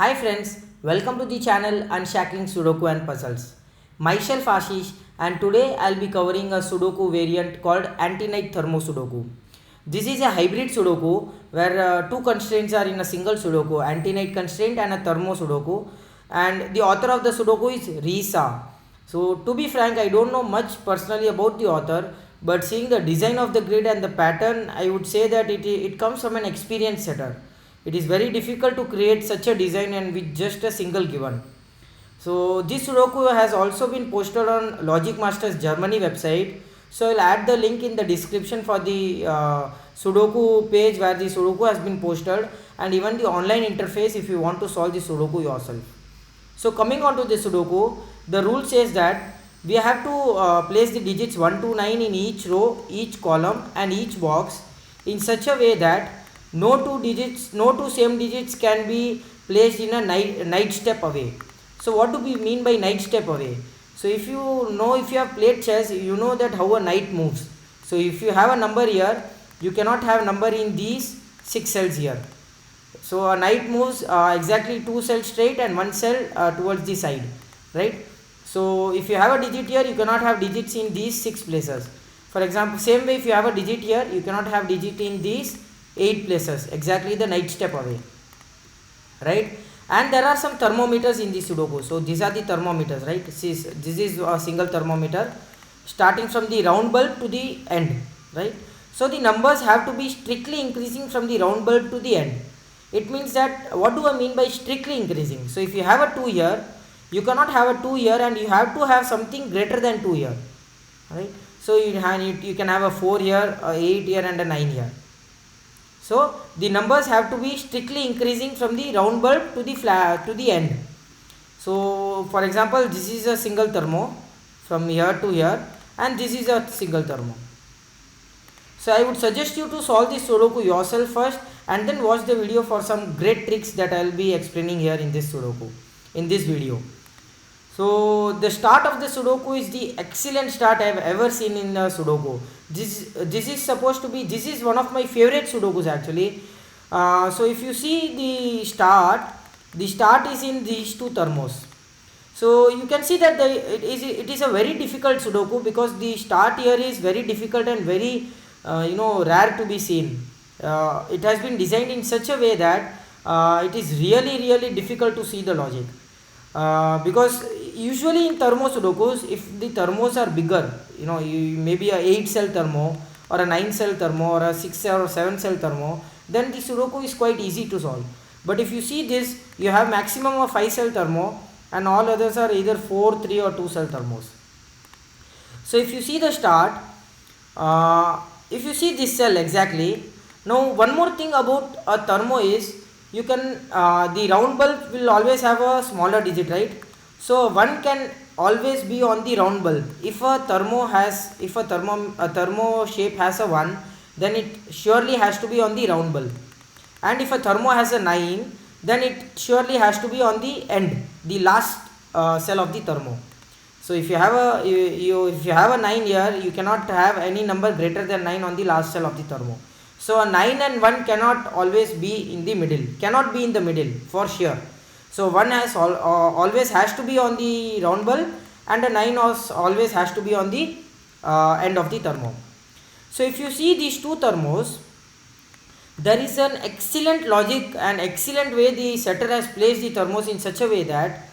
Hi friends, welcome to the channel Unshackling Sudoku and Puzzles. Myself Ashish and today I'll be covering a Sudoku variant called Anti-Night Thermo Sudoku. This is a hybrid Sudoku where two constraints are in a single Sudoku, Anti-Night constraint and a Thermo Sudoku, and the author of the Sudoku is Risa. So to be frank, I don't know much personally about the author, but seeing the design of the grid and the pattern, I would say that it comes from an experienced setter. It is very difficult to create such a design and with just a single given. So this Sudoku has also been posted on Logic Masters Germany website. So I'll add the link in the description for the Sudoku page where the Sudoku has been posted, and even the online interface if you want to solve the Sudoku yourself. So coming on to the Sudoku, the rule says that we have to place the digits 1 to 9 in each row, each column and each box in such a way that no two same digits can be placed in a night step away. So what do we mean by night step away? So if you have played chess, you know that how a knight moves. So if you have a number here, you cannot have number in these 6 cells here. So a knight moves exactly 2 cells straight and 1 cell towards the side, right? So if you have a digit here, you cannot have digits in these 6 places. For example, same way if you have a digit here, you cannot have digit in these 8 places, exactly the night step away, right? And there are some thermometers in the Sudoku. So these are the thermometers, right? This is a single thermometer starting from the round bulb to the end, right? So the numbers have to be strictly increasing from the round bulb to the end. It means that, what do I mean by strictly increasing? So if you have a 2 here, you cannot have a 2 here and you have to have something greater than 2 here, right? So you can have a 4 here, a 8 here and a 9 here. So the numbers have to be strictly increasing from the round bulb to the end. So for example, this is a single thermo from here to here, and this is a single thermo. So I would suggest you to solve this Sudoku yourself first and then watch the video for some great tricks that I will be explaining here in this Sudoku, in this video. So the start of the Sudoku is the excellent start I have ever seen in the Sudoku. This is one of my favorite Sudokus actually. So if you see the start is in these two thermos. So you can see that it is a very difficult Sudoku because the start here is very difficult and very rare to be seen. It has been designed in such a way that it is really difficult to see the logic. Because usually in thermo Sudokus, if the thermos are bigger, maybe a 8 cell thermo or a 9 cell thermo or a 6 or 7 cell thermo, then the Sudoku is quite easy to solve. But if you see this, you have maximum of 5 cell thermo and all others are either 4, 3 or 2 cell thermos. So if you see the start, if you see this cell exactly, now one more thing about a thermo is, you can the round bulb will always have a smaller digit, right? So 1 can always be on the round bulb. If a thermo shape has a 1, then it surely has to be on the round bulb. And if a thermo has a 9, then it surely has to be on the end, the last cell of the thermo. So if you have a 9 here, you cannot have any number greater than 9 on the last cell of the thermo. So a 9 and 1 cannot always be in the middle, cannot be in the middle for sure. So 1 has always has to be on the round bulb and a 9 always has to be on the end of the thermo. So if you see these two thermos, there is an excellent logic and excellent way the setter has placed the thermos in such a way that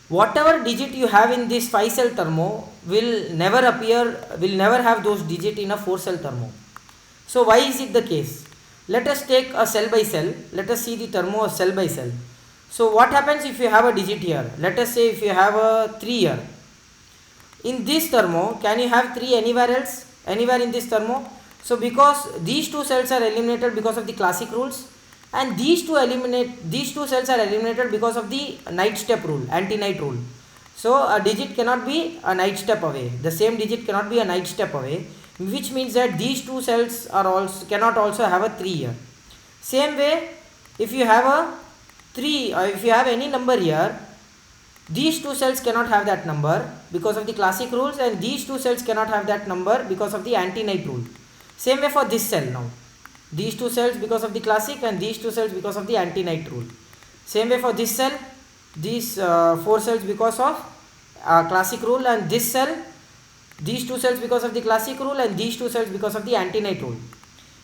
whatever digit you have in this 5 cell thermo will never have those digit in a 4 cell thermo. So why is it the case? Let us take a cell by cell. Let us see the thermo cell by cell. So what happens if you have a digit here? Let us say if you have a 3 here. In this thermo, can you have 3 anywhere else? Anywhere in this thermo? So because these two cells are eliminated because of the classic rules, and these two cells are eliminated because of the night step rule, anti-night rule. So a digit cannot be a night step away. The same digit cannot be a night step away, which means that these two cells cannot also have a 3 here. Same way, if you have a 3 or if you have any number here, these two cells cannot have that number because of the classic rules, and these two cells cannot have that number because of the anti-night rule. Same way for this cell now. These two cells because of the classic and these two cells because of the anti-night rule. Same way for this cell, these 4 cells because of classic rule, and this cell, these 2 cells because of the classic rule, and these 2 cells because of the anti-night rule,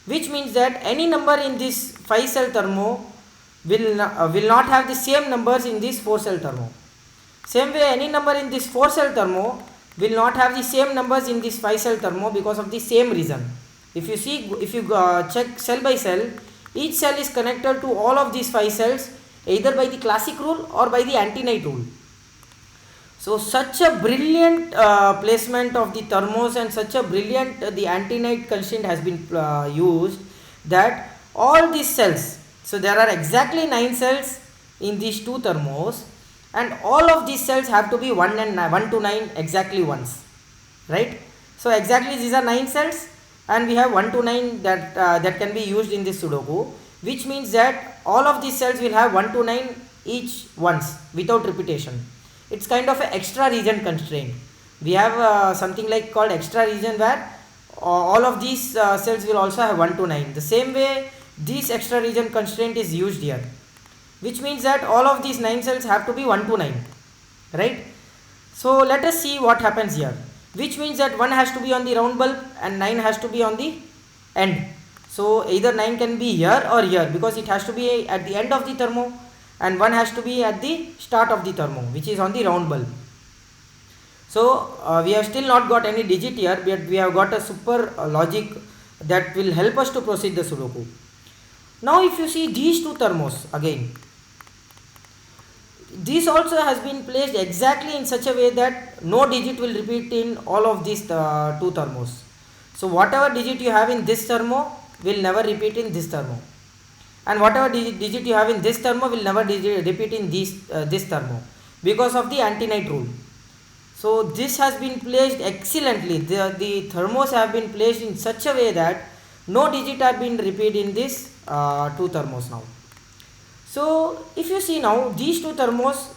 which means that any number in this 5 cell thermo will not have the same numbers in this 4 cell thermo. Same way, any number in this 4 cell thermo will not have the same numbers in this 5 cell thermo because of the same reason. If you see, if you check cell by cell, each cell is connected to all of these 5 cells either by the classic rule or by the anti-night rule. So such a brilliant placement of the thermos and such a brilliant the anti-night constraint has been used, that all these cells, so there are exactly 9 cells in these 2 thermos, and all of these cells have to be 1 to 9 exactly once, right? So exactly these are 9 cells, and we have 1 to 9 that that can be used in this Sudoku, which means that all of these cells will have 1 to 9 each once without repetition. It's kind of an extra region constraint. We have something like called extra region, where all of these cells will also have 1 to 9. The same way this extra region constraint is used here, which means that all of these 9 cells have to be 1 to 9, right? So let us see what happens here, which means that 1 has to be on the round bulb and 9 has to be on the end. So either 9 can be here or here, because it has to be at the end of the thermo, and 1 has to be at the start of the thermo, which is on the round bulb. So we have still not got any digit here, but we have got a super logic that will help us to proceed the Sudoku. Now if you see these 2 thermos again, this also has been placed exactly in such a way that no digit will repeat in all of these 2 thermos. So whatever digit you have in this thermo will never repeat in this thermo, and whatever digit you have in this thermo will never repeat in this thermo, because of the anti-night rule. So this has been placed excellently. The thermos have been placed in such a way that no digit have been repeated in this 2 thermos now. So if you see now, these 2 thermos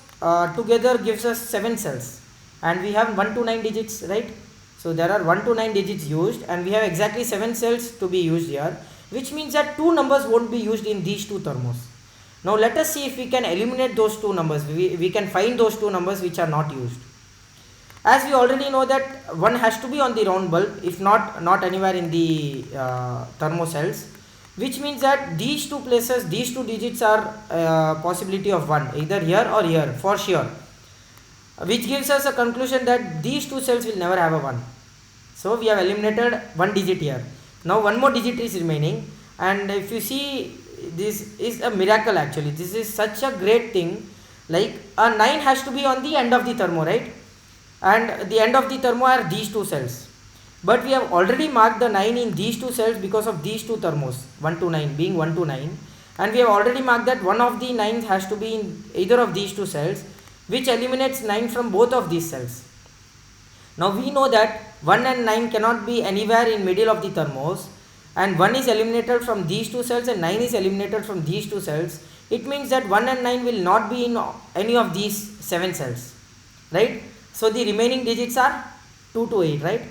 together gives us 7 cells, and we have 1 to 9 digits, right? So there are 1 to 9 digits used, and we have exactly 7 cells to be used here, which means that 2 numbers won't be used in these 2 thermos. Now let us see if we can eliminate those 2 numbers. We can find those 2 numbers which are not used. As we already know that 1 has to be on the round bulb, if not anywhere in the thermo cells, which means that these 2 places, these 2 digits are possibility of 1, either here or here for sure, which gives us a conclusion that these 2 cells will never have a 1. So we have eliminated 1 digit here. Now 1 more digit is remaining, and if you see, this is a miracle actually. This is such a great thing. Like a 9 has to be on the end of the thermo, right? And the end of the thermo are these 2 cells. But we have already marked the 9 in these 2 cells because of these 2 thermos, 1 to 9 being 1 to 9. And we have already marked that one of the 9s has to be in either of these 2 cells, which eliminates 9 from both of these cells. Now we know that 1 and 9 cannot be anywhere in middle of the thermos, and 1 is eliminated from these 2 cells and 9 is eliminated from these 2 cells. It means that 1 and 9 will not be in any of these 7 cells, right? So the remaining digits are 2 to 8, right?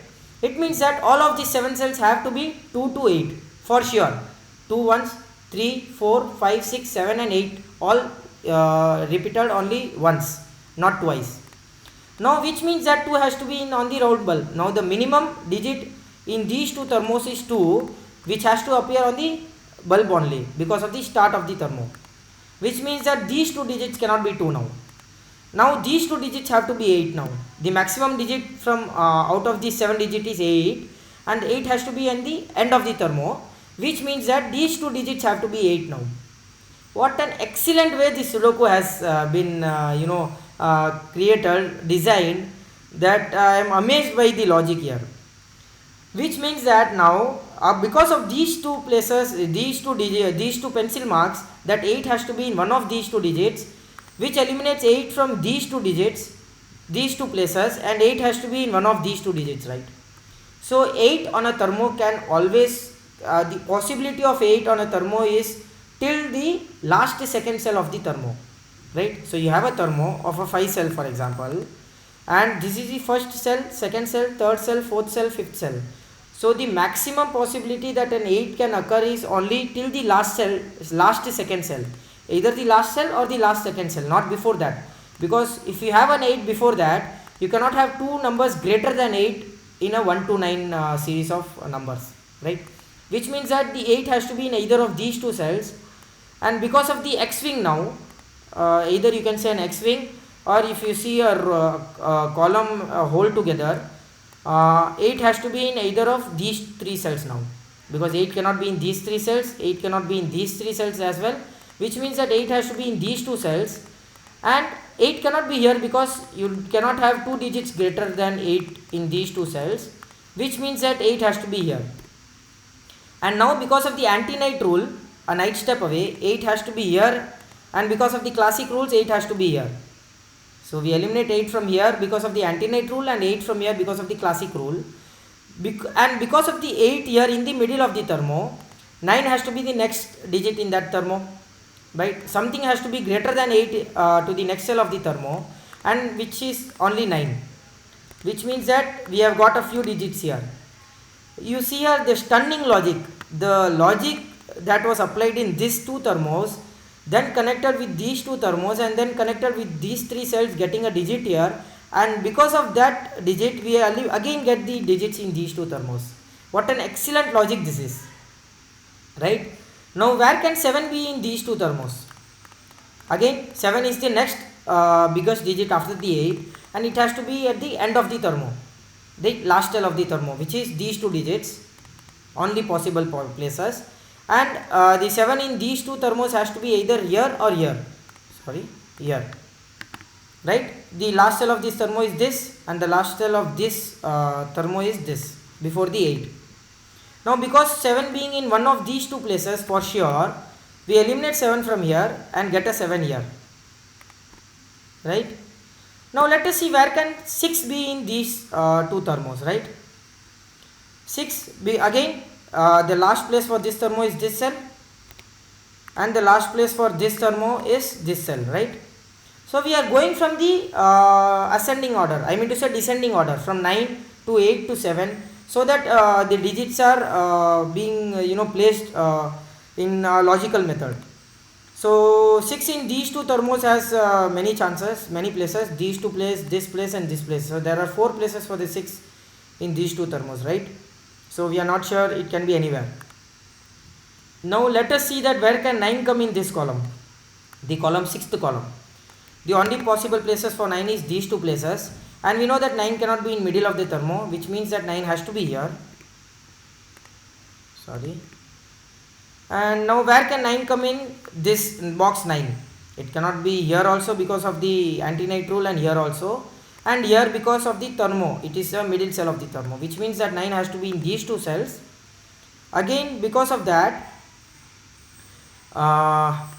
It means that all of these 7 cells have to be 2 to 8 for sure. 2 ones, 3, 4, 5, 6, 7 and 8 all repeated only once, not twice. Now which means that 2 has to be in on the round bulb. Now the minimum digit in these 2 thermos is 2, which has to appear on the bulb only because of the start of the thermo, which means that these 2 digits cannot be 2 now. Now these 2 digits have to be 8 now. The maximum digit from out of these 7 digits is 8, and 8 has to be at the end of the thermo, which means that these 2 digits have to be 8 now. What an excellent way this Sudoku has been created, designed, that I am amazed by the logic here. Which means that now because of these 2 places, these two pencil marks, that 8 has to be in one of these 2 digits, which eliminates 8 from these 2 digits, these 2 places, and 8 has to be in one of these 2 digits, right? So 8 on a thermo can always, the possibility of 8 on a thermo is till the last second cell of the thermo, right? So you have a thermo of a 5 cell, for example, and this is the first cell, second cell, third cell, fourth cell, fifth cell. So the maximum possibility that an 8 can occur is only till the last cell, last second cell, either the last cell or the last second cell, not before that, because if you have an 8 before that, you cannot have two numbers greater than 8 in a 1 to 9 series of numbers, right? Which means that the 8 has to be in either of these two cells. And because of the x-wing now, either you can say an x-wing, or if you see a column whole together, 8 has to be in either of these three cells now, because 8 cannot be in these three cells, 8 cannot be in these three cells as well, which means that 8 has to be in these two cells, and 8 cannot be here because you cannot have two digits greater than 8 in these two cells, which means that 8 has to be here. And now because of the anti-knight rule, a knight step away, 8 has to be here, and because of the classic rules, 8 has to be here. So we eliminate 8 from here because of the anti-knight rule, and 8 from here because of the classic rule. And because of the 8 here in the middle of the thermo, 9 has to be the next digit in that thermo, right? Something has to be greater than 8 to the next cell of the thermo, and which is only 9, which means that we have got a few digits here. You see here the stunning logic, the logic that was applied in these two thermos, then connected with these two thermos, and then connected with these three cells, getting a digit here, and because of that digit we again get the digits in these two thermos. What an excellent logic this is, right? Now where can 7 be in these two thermos? Again 7 is the next biggest digit after the 8, and it has to be at the end of the thermo, the last cell of the thermo, which is these two digits, only possible places. And the 7 in these two thermos has to be either here or here, here, right? The last cell of this thermo is this, and the last cell of this thermo is this, before the 8. Now because 7 being in one of these two places, for sure we eliminate 7 from here and get a 7 here, right? Now let us see where can 6 be in these two thermos, right? 6 be again, the last place for this thermo is this cell, and the last place for this thermo is this cell, right? So we are going from the ascending order, I mean to say descending order, from 9 to 8 to 7, so that the digits are being placed in logical method. So 6 in these two thermos has many chances, many places, these two places, this place and this place. So there are 4 places for the 6 in these two thermos, right? So we are not sure, it can be anywhere. Now let us see that where can 9 come in this column, the column 6th column. The only possible places for 9 is these two places, and we know that 9 cannot be in middle of the thermo, which means that 9 has to be here. And now where can 9 come in this box 9? It cannot be here also because of the anti-knight rule, and here also, and here because of the thermo, it is a middle cell of the thermo, which means that 9 has to be in these two cells. Again because of that 9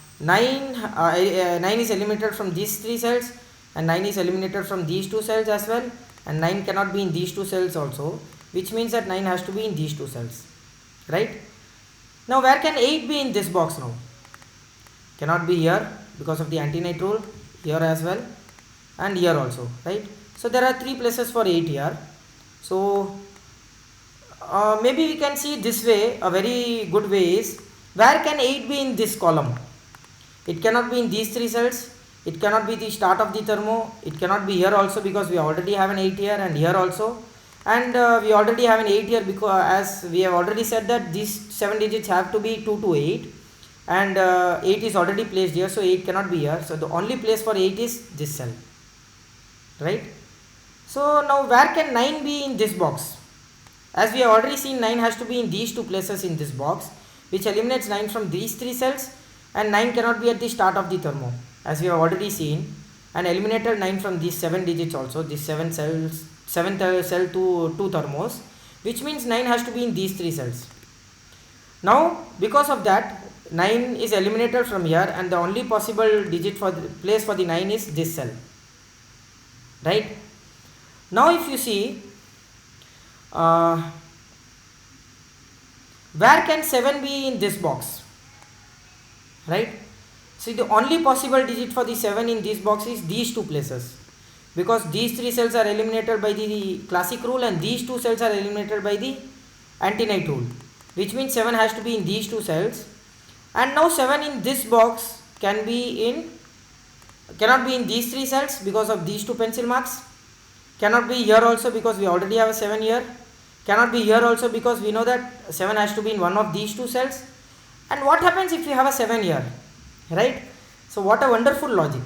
is eliminated from these three cells, and 9 is eliminated from these two cells as well, and 9 cannot be in these two cells also, which means that 9 has to be in these two cells, right? Now where can 8 be in this box now? Cannot be here because of the anti-knight rule, here as well, and here also, right? So there are 3 places for 8 here. So maybe we can see this way, a very good way is, where can 8 be in this column? It cannot be in these 3 cells, it cannot be the start of the thermo, it cannot be here also because we already have an 8 here, and here also, and we already have an 8 here because as we have already said that these 7 digits have to be 2 to 8, and 8 is already placed here, so 8 cannot be here. So the only place for 8 is this cell, right? So now where can 9 be in this box? As we have already seen, 9 has to be in these two places in this box, which eliminates 9 from these 3 cells, and 9 cannot be at the start of the thermo, as we have already seen, and eliminated 9 from these 7 digits also, these 7 cells, 7th cell to 2 thermos, which means 9 has to be in these 3 cells. Now because of that 9 is eliminated from here, and the only possible digit for the place for the 9 is this cell, right? Now if you see where can 7 be in this box, right? See, the only possible digit for the 7 in this box is these 2 places, because these 3 cells are eliminated by the classic rule, and these 2 cells are eliminated by the anti-knight rule, which means 7 has to be in these 2 cells. And now 7 in this box cannot be in these 3 cells because of these 2 pencil marks, cannot be here also because we already have a 7 here, cannot be here also because we know that 7 has to be in one of these 2 cells. And what happens if you have a 7 here, right? So what a wonderful logic.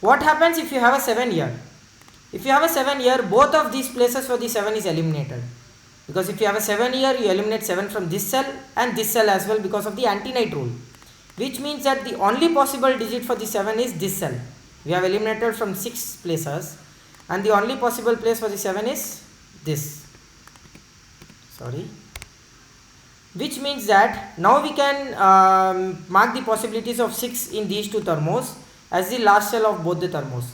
What happens if you have a 7 here? If you have a 7 here, both of these places for the 7 is eliminated, because if you have a 7 here, you eliminate 7 from this cell and this cell as well because of the anti-night rule, which means that the only possible digit for the 7 is this cell. We have eliminated from 6 places and the only possible place for the 7 is this, which means that now we can mark the possibilities of 6 in these 2 thermos as the last cell of both the thermos.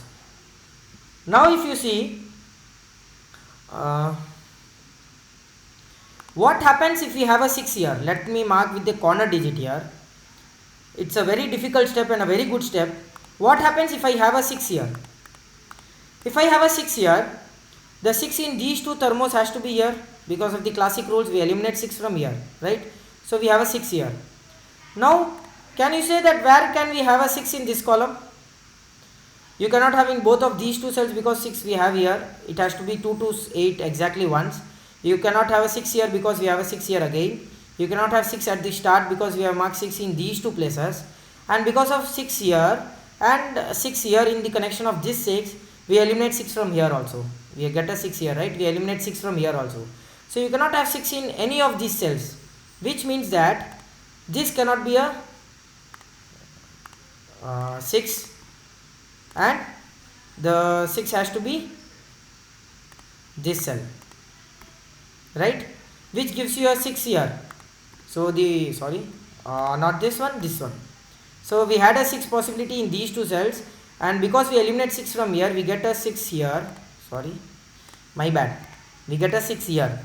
Now if you see what happens if we have a 6 here, let me mark with the corner digit here. It's a very difficult step and a very good step. What happens if I have a 6 here? If I have a 6 here, the 6 in these 2 thermos has to be here because of the classic rules. We eliminate 6 from here, right? So we have a 6 here. Now can you say that where can we have a 6 in this column? You cannot have in both of these 2 cells because 6 we have here. It has to be 2 to 8 exactly once. You cannot have a 6 here because we have a 6 here again. You cannot have 6 at the start because we have marked 6 in these 2 places. And because of 6 here and 6 here in the connection of this 6, we eliminate 6 from here also. We get a 6 here, right? We eliminate 6 from here also. So you cannot have 6 in any of these cells, which means that this cannot be a 6 and the 6 has to be this cell, right? Which gives you a 6 here. So the not this one, this one. So we had a 6 possibility in these 2 cells, and because we eliminate 6 from here, we get a 6 here. We get a 6 here,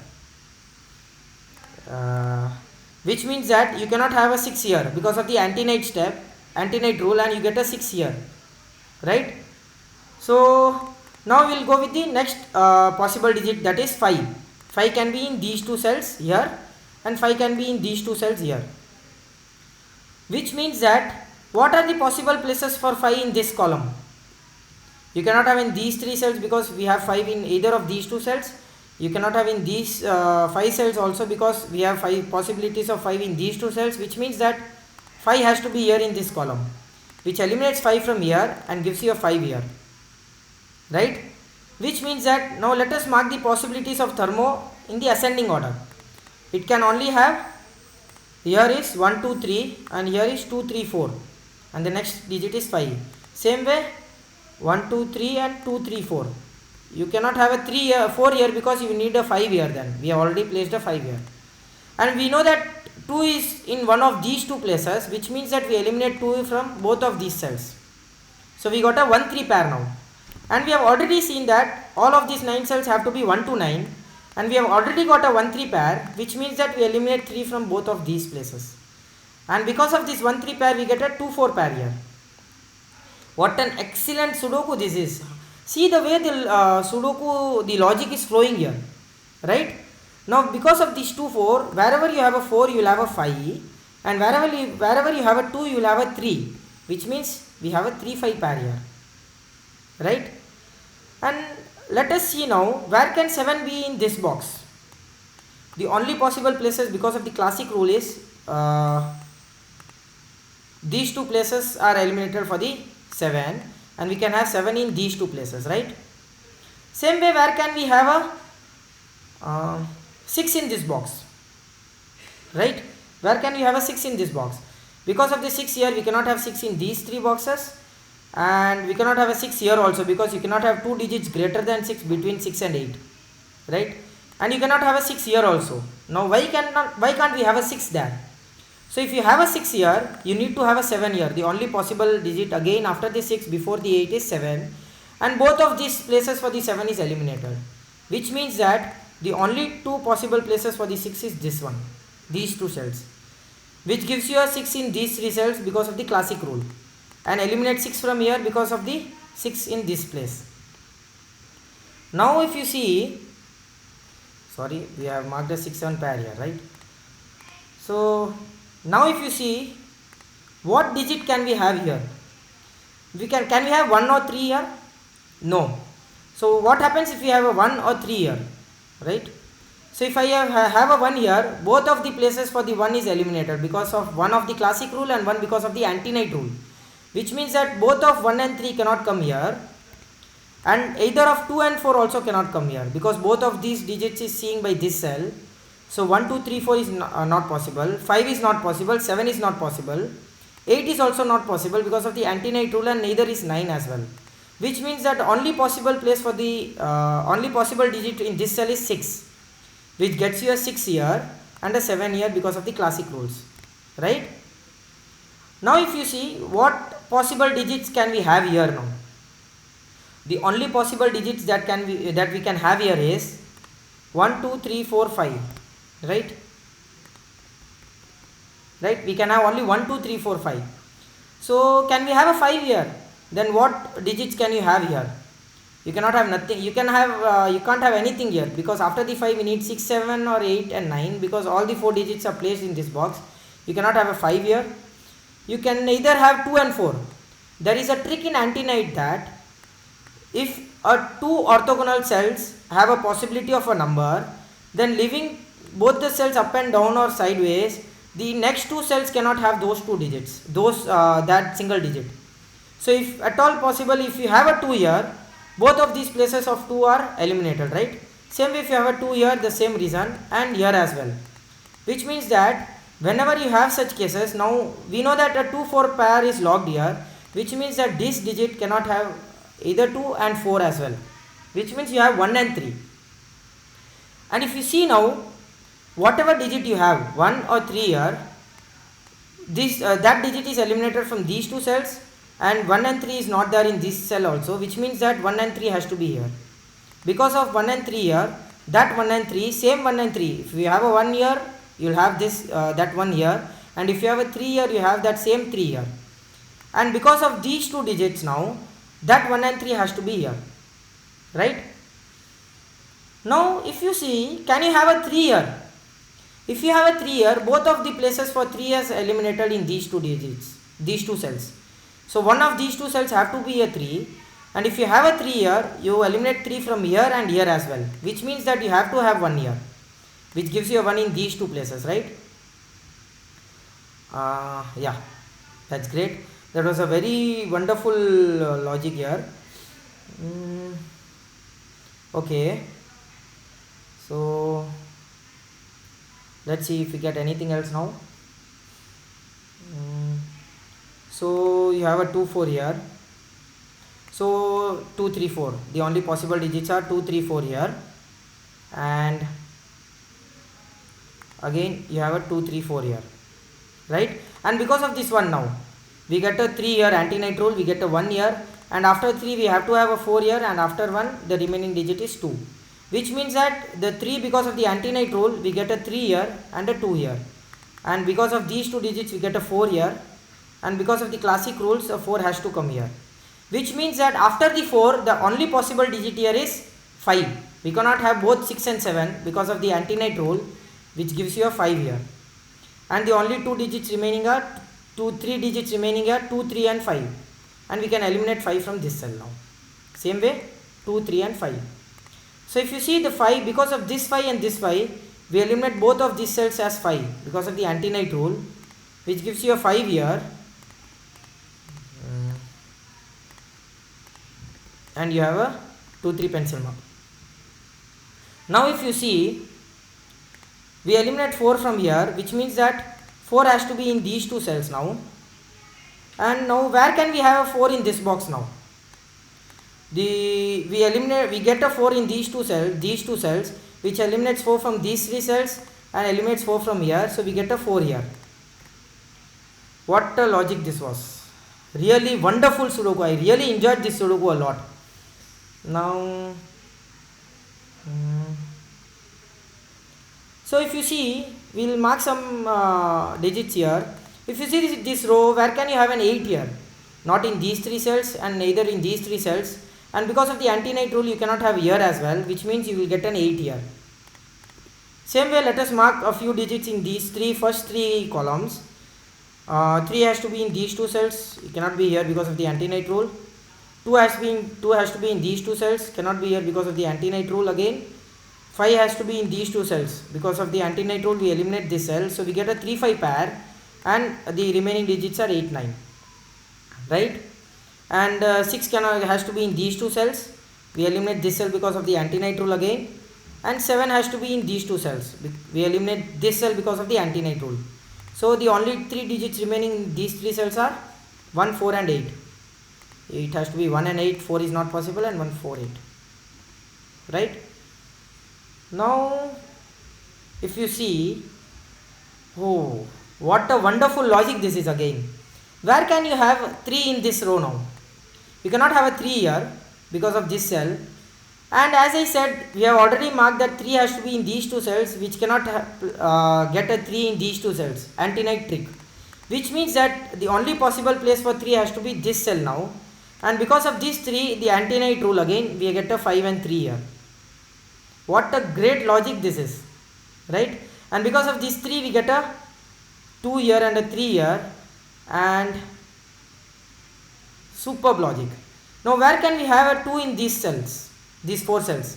which means that you cannot have a 6 here because of the anti-night rule, and you get a 6 here, right? So now we will go with the next possible digit, that is 5. 5 can be in these 2 cells here and 5 can be in these 2 cells here, which means that what are the possible places for 5 in this column? You cannot have in these 3 cells because we have 5 in either of these 2 cells. You cannot have in these 5 cells also because we have 5 possibilities of 5 in these 2 cells, which means that 5 has to be here in this column, which eliminates 5 from here and gives you a 5 here, right? Which means that now let us mark the possibilities of thermo in the ascending order. It can only have, here is 1 2 3 and here is 2 3 4 and the next digit is 5. Same way 1 2 3 and 2 3 4. You cannot have a 3 here, 4 here because you need a 5 here. Then we have already placed a 5 here, and we know that 2 is in one of these 2 places, which means that we eliminate 2 from both of these cells. So we got a 1 3 pair now, and we have already seen that all of these 9 cells have to be 1 to 9, and we have already got a 1 3 pair, which means that we eliminate 3 from both of these places, and because of this 1 3 pair we get a 2 4 pair here. What an excellent Sudoku this is. See the way the Sudoku, the logic is flowing here, right? Now because of these 2 4, wherever you have a 4 you will have a 5, and wherever you have a 2 you will have a 3, which means we have a 3 5 pair here, right? And let us see now where can 7 be in this box. The only possible places because of the classic rule is these 2 places are eliminated for the 7, and we can have 7 in these 2 places, right? Same way, where can we have a 6 in this box, right? Where can we have a 6 in this box? Because of the 6 here we cannot have 6 in these 3 boxes, and we cannot have a 6 here also because you cannot have 2 digits greater than 6 between 6 and 8, right? And you cannot have a 6 here also. Now why can't we have a 6 there? So if you have a 6 here, you need to have a 7 here. The only possible digit again after the 6 before the 8 is 7, and both of these places for the 7 is eliminated, which means that the only 2 possible places for the 6 is this one, these 2 cells, which gives you a 6 in these 3 cells because of the classic rule, and eliminate 6 from here because of the 6 in this place. Now if you see, we have marked a 6 7 pair here, right? So now if you see What digit can we have here? Can we have 1 or 3 here? No. So what happens if we have a 1 or 3 here, right? So if I have a 1 here, both of the places for the 1 is eliminated because of one of the classic rule and one because of the anti-night rule, which means that both of 1 and 3 cannot come here, and either of 2 and 4 also cannot come here because both of these digits is seen by this cell. So 1, 2, 3, 4 is not possible, 5 is not possible, 7 is not possible, 8 is also not possible because of the anti-night rule, and neither is 9 as well, which means that only possible place for the only possible digit in this cell is 6, which gets you a 6 here and a 7 here because of the classic rules, right? Now if you see, what possible digits can we have here now? The only possible digits that we can have here is 1, 2, 3, 4, 5, right? Right, we can have only 1, 2, 3, 4, 5. So can we have a 5 here? Then what digits can you have here? You cannot have nothing. You can't have anything here because after the 5 we need 6, 7 or 8 and 9 because all the 4 digits are placed in this box. You cannot have a 5 here. You can neither have 2 and 4. There is a trick in anti-night that if two orthogonal cells have a possibility of a number, then leaving both the cells up and down or sideways, the next two cells cannot have those two digits, that single digit. So if at all possible, if you have a 2 here, both of these places of 2 are eliminated, right? Same way if you have a 2 here, the same reason, and here as well, which means that whenever you have such cases, now we know that a 2-4 pair is logged here, which means that this digit cannot have either 2 and 4 as well, which means you have 1 and 3. And if you see now, whatever digit you have, 1 or 3 here, that digit is eliminated from these two cells, and 1 and 3 is not there in this cell also, which means that 1 and 3 has to be here. Because of 1 and 3 here, that 1 and 3, same 1 and 3, if you have a 1 here, you will have this that 1 here, and if you have a 3 here, you have that same 3 here. And because of these two digits now, that 1 and 3 has to be here, right? Now if you see, can you have a 3 here? If you have a 3 here, both of the places for 3 is eliminated in these two digits, these two cells. So one of these two cells have to be a 3, and if you have a 3 here, you eliminate 3 from here and here as well, which means that you have to have 1 here, which gives you a 1 in these two places, right? Yeah, that's great. That was a very wonderful logic here. Okay, so let's see if we get anything else now. So you have a 2, 4 here. So 2, 3, 4. The only possible digits are 2, 3, 4 here. And again you have a 2, 3, 4 here. Right? And because of this one now, we get a 3 here anti-night rule, we get a 1 here. And after 3 we have to have a 4 here, and after 1 the remaining digit is 2. Which means that the 3, because of the anti-night rule, we get a 3 here and a 2 here. And because of these two digits we get a 4 here. And because of the classic rules, a 4 has to come here, which means that after the 4, the only possible digit here is 5. We cannot have both 6 and 7 because of the anti-night rule, which gives you a 5 here. And the only two digits remaining are 3 digits remaining here, 2, 3 and 5, and we can eliminate 5 from this cell now. Same way 2, 3 and 5. So if you see the 5, because of this 5 and this 5, we eliminate both of these cells as 5 because of the anti-night rule, which gives you a 5 here. And you have a 2, 3 pencil mark. Now if you see, we eliminate 4 from here, which means that 4 has to be in these two cells now. And now where can we have a 4 in this box now? We get a 4 in these two cells, which eliminates 4 from these 3 cells and eliminates 4 from here, so we get a 4 here. What a logic this was. Really wonderful Sudoku. I really enjoyed this Sudoku a lot. Now so if you see, we will mark some digits here. If you see this row, where can you have an 8 here? Not in these 3 cells and neither in these 3 cells, and because of the anti-night rule you cannot have here as well, which means you will get an 8 here. Same way, let us mark a few digits in these first three columns. 3 has to be in these two cells, it cannot be here because of the anti-night rule. 2 has to be in these two cells, cannot be here because of the anti-night rule again. 5 has to be in these two cells, because of the anti-night rule we eliminate this cell, so we get a 3-5 pair, and the remaining digits are 8 9, right? And 6 has to be in these two cells, we eliminate this cell because of the anti-night rule again. And 7 has to be in these two cells, we eliminate this cell because of the anti-night rule. So the only 3 digits remaining in these 3 cells are 1 4 and 8. It has to be 1 and 8, 4 is not possible, and 1 4 8, right? Now if you see, oh, what a wonderful logic this is again. Where can you have 3 in this row now? You cannot have a 3 here because of this cell. And as I said, we have already marked that 3 has to be in these two cells, which cannot get a 3 in these two cells, anti-night trick. Which means that the only possible place for 3 has to be this cell now. And because of these 3, the anti-night rule again, we get a 5 and 3 here. What a great logic this is, right? And because of these 3, we get a 2 here and a 3 here, and superb logic. Now where can we have a 2 in these cells, these 4 cells?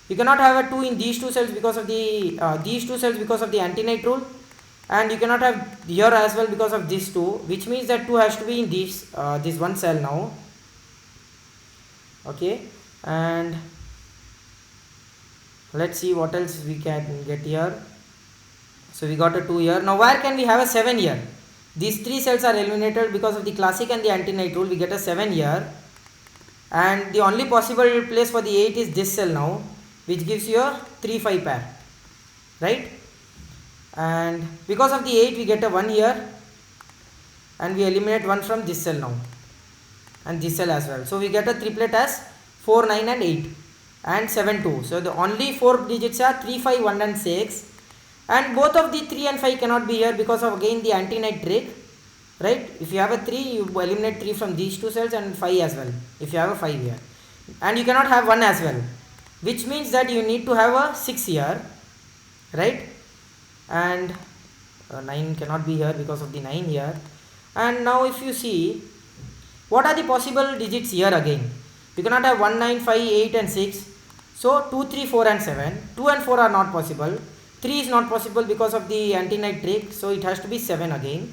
You cannot have a 2 in these two cells because of the anti-night rule, and you cannot have here as well because of these 2, which means that 2 has to be in this one cell now. Okay, and let's see what else we can get here. So we got a 2 here. Now where can we have a 7 here? These 3 cells are eliminated because of the classic and the anti-night rule. We get a 7 here, and the only possible place for the 8 is this cell now, which gives you a 3-5 pair, right? And because of the 8, we get a 1 here, and we eliminate 1 from this cell now, and this cell as well. So we get a triplet as 4 9 and 8 and 7 2. So the only 4 digits are 3 5 1 and 6, and both of the 3 and 5 cannot be here because of again the anti-night trick, right? If you have a 3, you eliminate 3 from these two cells, and 5 as well if you have a 5 here, and you cannot have 1 as well, which means that you need to have a 6 here, right? And 9 cannot be here because of the 9 here. And now if you see, what are the possible digits here again? You cannot have 1 9 5 8 and 6, so 2 3 4 and 7. 2 and 4 are not possible. 3 is not possible because of the anti-night trick, so it has to be 7 again,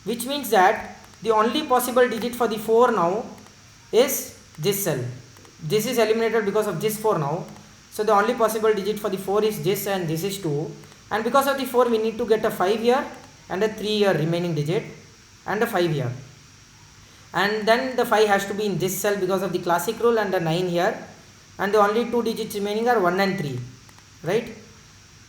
which means that the only possible digit for the 4 now is this cell. This is eliminated because of this 4 now, so the only possible digit for the 4 is this, and this is 2, and because of the 4 we need to get a 5 here and a 3 here remaining digit, and a 5 here, and then the 5 has to be in this cell because of the classic rule, and a 9 here, and the only 2 digits remaining are 1 and 3, right?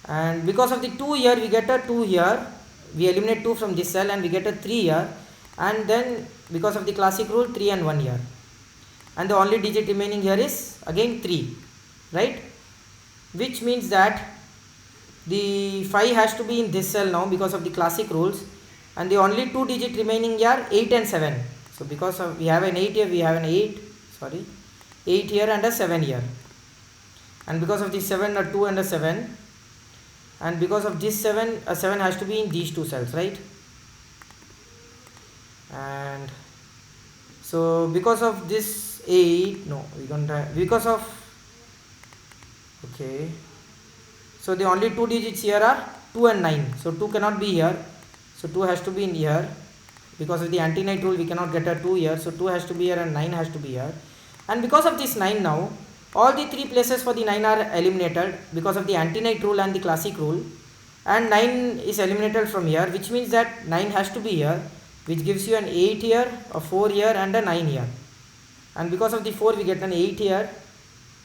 And because of the 2 here, we get a 2 here, we eliminate 2 from this cell, and we get a 3 here, and then because of the classic rule, 3 and 1 here, and the only digit remaining here is again 3, right? Which means that the 5 has to be in this cell now because of the classic rules, and the only 2 digit remaining here 8 and 7. So because of we have an 8 here, we have an 8 here and a 7 here, and because of this 7, a 2 and a 7, and because of this 7, a 7 has to be in these two cells, right? And so because of this 8, no, we don't have, because of, okay, so the only 2 digits here are 2 and 9, so 2 cannot be here, so 2 has to be in here. Because of the anti-night rule, we cannot get a 2 here, so 2 has to be here and 9 has to be here. And because of this 9 now, all the 3 places for the 9 are eliminated because of the anti-night rule and the classic rule, and 9 is eliminated from here, which means that 9 has to be here, which gives you an 8 here, a 4 here, and a 9 here. And because of the 4, we get an 8 here,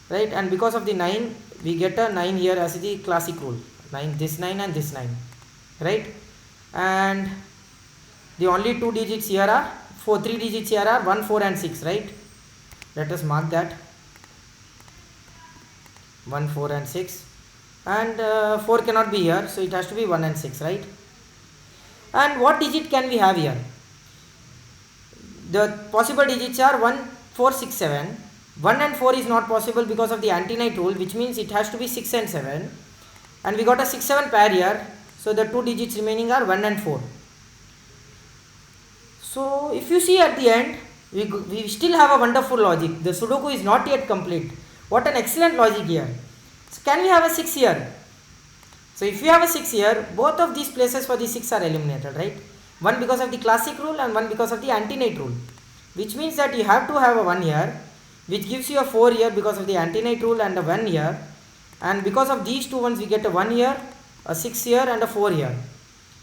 right? And because of the 9, we get a 9 here as the classic rule, 9, this 9 and this 9, right? And the only 2 digits here are 3 digits here are 1 4 and 6, right? Let us mark that 1 4 and 6, and 4 cannot be here, so it has to be 1 and 6, right? And what digit can we have here? The possible digits are 1 4 6 7. 1 and 4 is not possible because of the anti-night rule, which means it has to be 6 and 7, and we got a 6 7 pair here, so the 2 digits remaining are 1 and 4. So if you see at the end, we still have a wonderful logic. The Sudoku is not yet complete. What an excellent logic here. So can we have a 6 here? So if you have a 6 here, both of these places for the 6 are eliminated, right? One because of the classic rule and one because of the anti-night rule. Which means that you have to have a 1 here, which gives you a 4 here because of the anti-night rule and a 1 here. And because of these two ones we get a 1 here, a 6 here and a 4 here.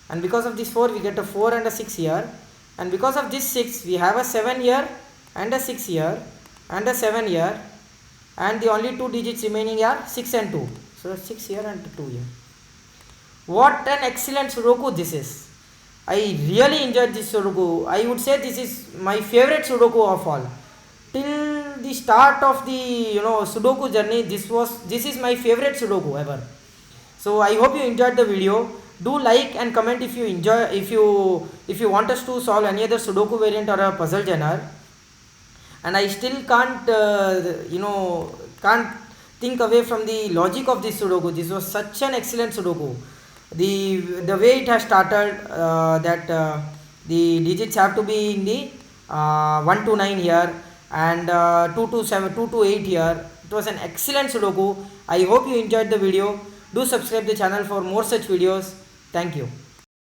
And because of this 4 we get a 4 and a 6 here. And because of this 6 we have a 7 here and a 6 here and a 7 here. And the only two digits remaining are 6 and 2. So 6 here and 2 here. What an excellent Sudoku this is. I really enjoyed this Sudoku. I would say this is my favorite Sudoku of all. Till the start of the Sudoku journey, this is my favorite Sudoku ever. So I hope you enjoyed the video. Do like and comment if you enjoy, if you want us to solve any other Sudoku variant or a puzzle genre. And I still can't can't think away from the logic of this Sudoku. This was such an excellent Sudoku. The way it has started, that the digits have to be in the 1 to 9 here and 2 to 7, 2 to 8 here. It was an excellent Sudoku. I hope you enjoyed the video. Do subscribe the channel for more such videos. Thank you.